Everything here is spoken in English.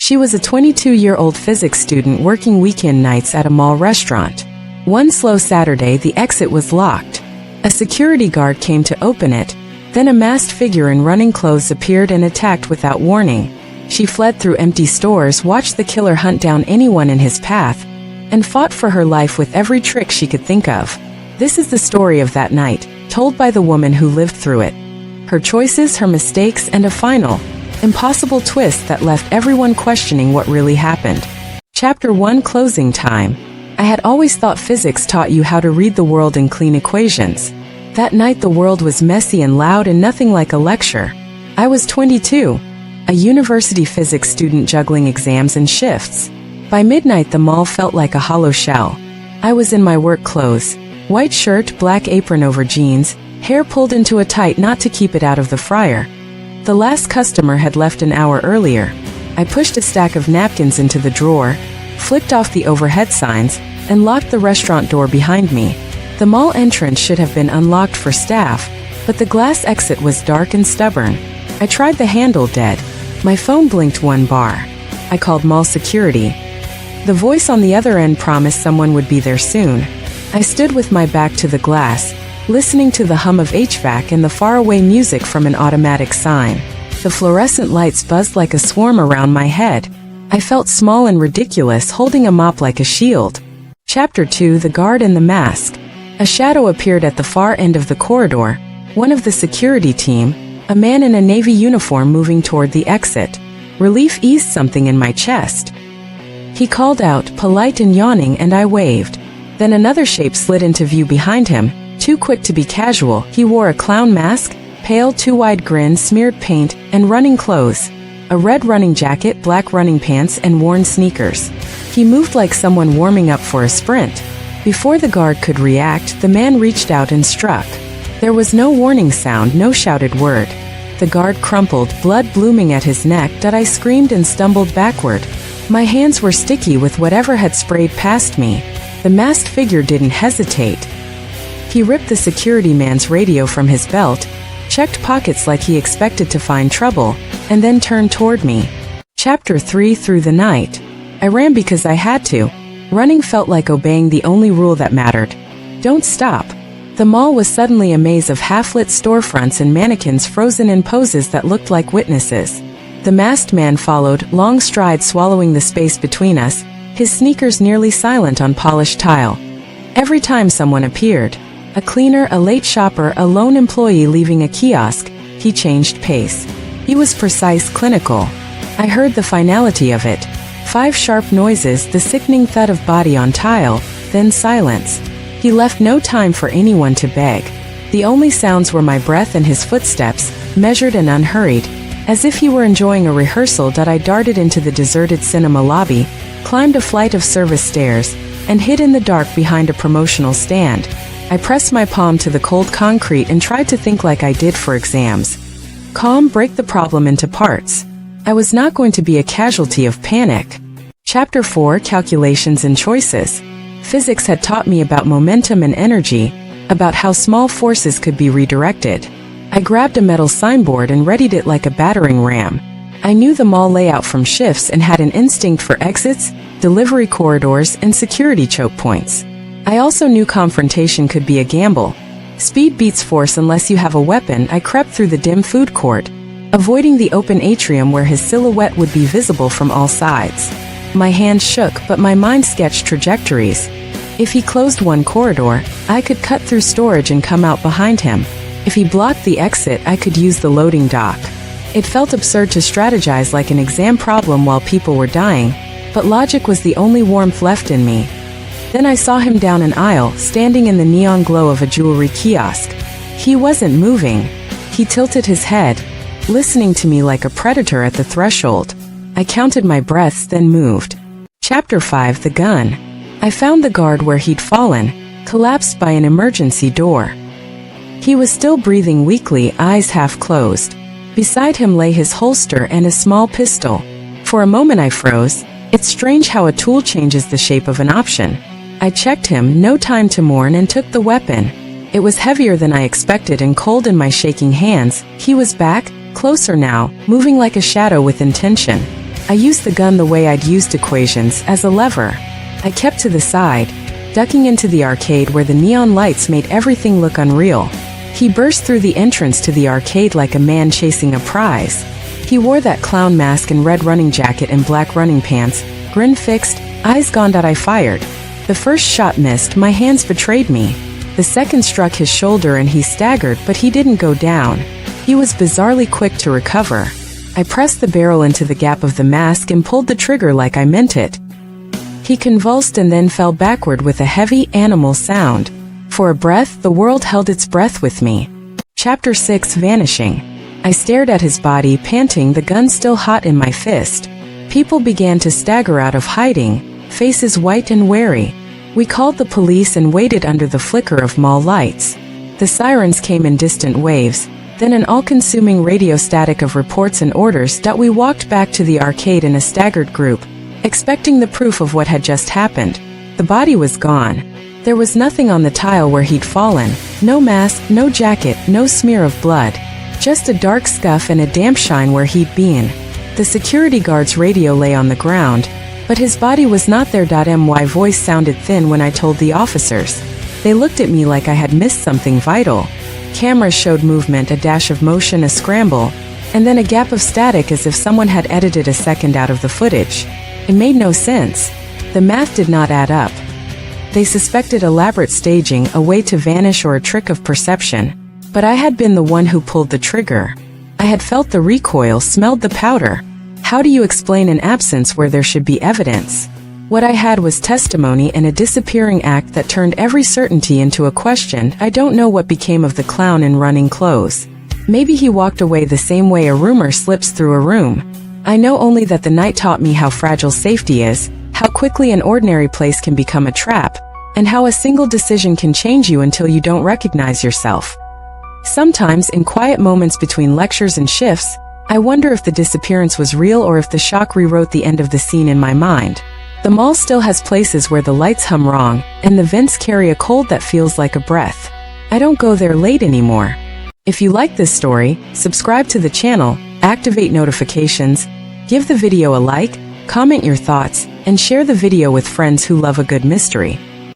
She was a 22-year-old physics student working weekend nights at a mall restaurant. One slow Saturday, the exit was locked. A security guard came to open it. Then a masked figure in running clothes appeared and attacked without warning. She fled through empty stores, watched the killer hunt down anyone in his path, and fought for her life with every trick she could think of. This is the story of that night, told by the woman who lived through it. Her choices, her mistakes, and a final, impossible twist that left everyone questioning what really happened. Chapter 1: Closing Time. I had always thought physics taught you how to read the world in clean equations. That night the world was messy and loud and nothing like a lecture. I was 22, a university physics student juggling exams and shifts. By midnight the mall felt like a hollow shell. I was in my work clothes, white shirt, black apron over jeans, hair pulled into a tight knot to keep it out of the fryer. The last customer had left an hour earlier. I pushed a stack of napkins into the drawer, flicked off the overhead signs, and locked the restaurant door behind me. The mall entrance should have been unlocked for staff, but the glass exit was dark and stubborn. I tried the handle dead. My phone blinked 1 bar. I called mall security. The voice on the other end promised someone would be there soon. I stood with my back to the glass, listening to the hum of HVAC and the faraway music from an automatic sign. The fluorescent lights buzzed like a swarm around my head. I felt small and ridiculous, holding a mop like a shield. Chapter 2: The Guard and the Mask. A shadow appeared at the far end of the corridor, one of the security team, a man in a navy uniform moving toward the exit. Relief eased something in my chest. He called out, polite and yawning, and I waved. Then another shape slid into view behind him, too quick to be casual. He wore a clown mask, pale, too wide grin, smeared paint, and running clothes. A red running jacket, black running pants, and worn sneakers. He moved like someone warming up for a sprint. Before the guard could react, the man reached out and struck. There was no warning sound, no shouted word. The guard crumpled, blood blooming at his neck. I screamed and stumbled backward. My hands were sticky with whatever had sprayed past me. The masked figure didn't hesitate. He ripped the security man's radio from his belt, checked pockets like he expected to find trouble, and then turned toward me. Chapter 3: Through the Night. I ran because I had to. Running felt like obeying the only rule that mattered. Don't stop. The mall was suddenly a maze of half-lit storefronts and mannequins frozen in poses that looked like witnesses. The masked man followed, long strides swallowing the space between us, his sneakers nearly silent on polished tile. Every time someone appeared, a cleaner, a late shopper, a lone employee leaving a kiosk, he changed pace. He was precise, clinical. I heard the finality of it. 5 sharp noises, the sickening thud of body on tile, then silence. He left no time for anyone to beg. The only sounds were my breath and his footsteps, measured and unhurried. As if he were enjoying a rehearsal, I darted into the deserted cinema lobby, climbed a flight of service stairs, and hid in the dark behind a promotional stand. I pressed my palm to the cold concrete and tried to think like I did for exams. Calm, break the problem into parts. I was not going to be a casualty of panic. Chapter 4: Calculations and Choices. Physics had taught me about momentum and energy, about how small forces could be redirected. I grabbed a metal signboard and readied it like a battering ram. I knew the mall layout from shifts and had an instinct for exits, delivery corridors, and security choke points. I also knew confrontation could be a gamble. Speed beats force unless you have a weapon. I crept through the dim food court, avoiding the open atrium where his silhouette would be visible from all sides. My hands shook, but my mind sketched trajectories. If he closed one corridor, I could cut through storage and come out behind him. If he blocked the exit, I could use the loading dock. It felt absurd to strategize like an exam problem while people were dying, but logic was the only warmth left in me. Then I saw him down an aisle, standing in the neon glow of a jewelry kiosk. He wasn't moving. He tilted his head, listening to me like a predator at the threshold. I counted my breaths, then moved. Chapter 5: The Gun. I found the guard where he'd fallen, collapsed by an emergency door. He was still breathing weakly, eyes half closed. Beside him lay his holster and a small pistol. For a moment I froze. It's strange how a tool changes the shape of an option. I checked him, no time to mourn, and took the weapon. It was heavier than I expected and cold in my shaking hands. He was back, closer now, moving like a shadow with intention. I used the gun the way I'd used equations, as a lever. I kept to the side, ducking into the arcade where the neon lights made everything look unreal. He burst through the entrance to the arcade like a man chasing a prize. He wore that clown mask and red running jacket and black running pants, grin fixed, eyes gone. I fired. The first shot missed, my hands betrayed me. The second struck his shoulder and he staggered, but he didn't go down. He was bizarrely quick to recover. I pressed the barrel into the gap of the mask and pulled the trigger like I meant it. He convulsed and then fell backward with a heavy, animal sound. For a breath, the world held its breath with me. Chapter 6: Vanishing. I stared at his body, panting, the gun still hot in my fist. People began to stagger out of hiding, faces white and wary. We called the police and waited under the flicker of mall lights. The sirens came in distant waves, then an all-consuming radio static of reports and orders. We walked back to the arcade in a staggered group, expecting the proof of what had just happened. The body was gone. There was nothing on the tile where he'd fallen, no mask, no jacket, no smear of blood. Just a dark scuff and a damp shine where he'd been. The security guard's radio lay on the ground, but his body was not there. My voice sounded thin when I told the officers. They looked at me like I had missed something vital. Cameras showed movement, a dash of motion, a scramble, and then a gap of static as if someone had edited a second out of the footage. It made no sense. The math did not add up. They suspected elaborate staging, a way to vanish, or a trick of perception. But I had been the one who pulled the trigger. I had felt the recoil, smelled the powder. How do you explain an absence where there should be evidence? What I had was testimony and a disappearing act that turned every certainty into a question. I don't know what became of the clown in running clothes. Maybe he walked away the same way a rumor slips through a room. I know only that the night taught me how fragile safety is, how quickly an ordinary place can become a trap, and how a single decision can change you until you don't recognize yourself. Sometimes, in quiet moments between lectures and shifts, I wonder if the disappearance was real or if the shock rewrote the end of the scene in my mind. The mall still has places where the lights hum wrong, and the vents carry a cold that feels like a breath. I don't go there late anymore. If you like this story, subscribe to the channel, activate notifications, give the video a like, comment your thoughts, and share the video with friends who love a good mystery.